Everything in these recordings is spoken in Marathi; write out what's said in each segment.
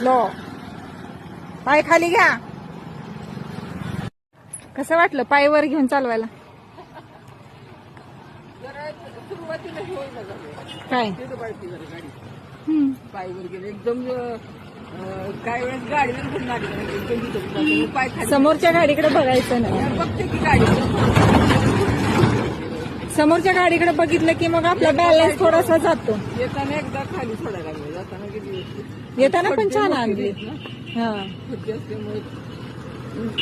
स्लो. पाय खाली घ्या. कसं वाटलं पाय वर घेऊन चालवायला? सुरुवातीला काय पाय वर गेले एकदम काय वेळेस गाडीवर पण लागली पाय खाली. समोरच्या गाडीकडे बघायचं नाही. बघते की गाडी समोरच्या गाडीकडे बघितलं की मग आपला बॅलन्स थोडासा जातो. येताना एकदा खाली सोडायला लागलं, जाताना किती येताना पण छान आणली. हा, खड्डे असल्यामुळे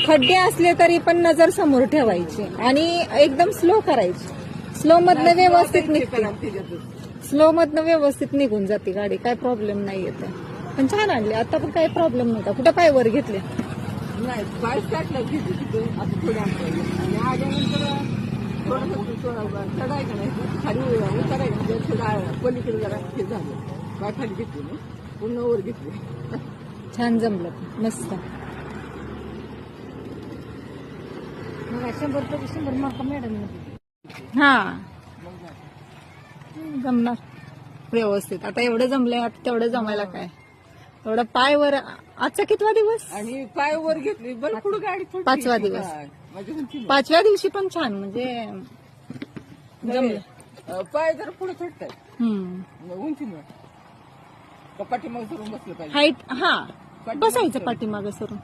खड्डे असले तरी पण नजर समोर ठेवायची आणि एकदम स्लो करायची. स्लो मधनं व्यवस्थित निघते. स्लो मधनं व्यवस्थित निघून जाते गाडी, काय प्रॉब्लेम नाही येत. पण छान आणली. आता पण काही प्रॉब्लेम नव्हता. कुठं पाय वर घेतले नाही, पाय टाकलं तिथं आता थोडं आणि आल्यानंतर थोडंसं चढायचं नाही, खाली उतरायचं थोडं पलीकडे जरा हे झालं, पाय खाली घेतले ना पूर्ण वर घेतले. छान जमलं, मस्त. 100 मार्क मॅडम. हा, जमणार व्यवस्थित. आता एवढं जमलंय, आता तेवढं जमायला काय. एवढं पाय वर. आजचा कितवा दिवस? आणि पाय वर घेतली बरं पुढे गाडी. 5वा दिवस. 5व्या दिवशी पण छान म्हणजे जमलं. पाय जर पुढे थोडतात उंचीमुळे पाठीमाग सरून बसलं पाहिजे. हाईट. हा, बसायचं पाठीमागं सरून.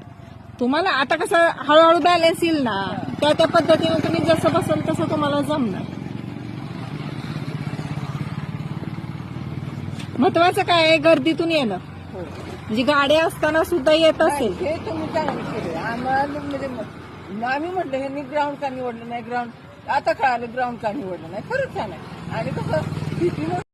तुम्हाला आता कसं हळूहळू बॅलन्स येईल ना, त्या पद्धतीने तुम्ही जसं बसाल तसं तुम्हाला जमणार. महत्वाचं काय आहे, गर्दीतून येणं. म्हणजे गाड्या असताना सुद्धा येत असेल. हे तुम्ही चांगलं केलं. आम्हाला म्हणजे आम्ही म्हटलं हे ग्राउंड का निवडलं नाही, ग्राउंड आता कळालं ग्राउंड का निवडलं नाही. खरंच छान आहे. आणि कसं भीतीनं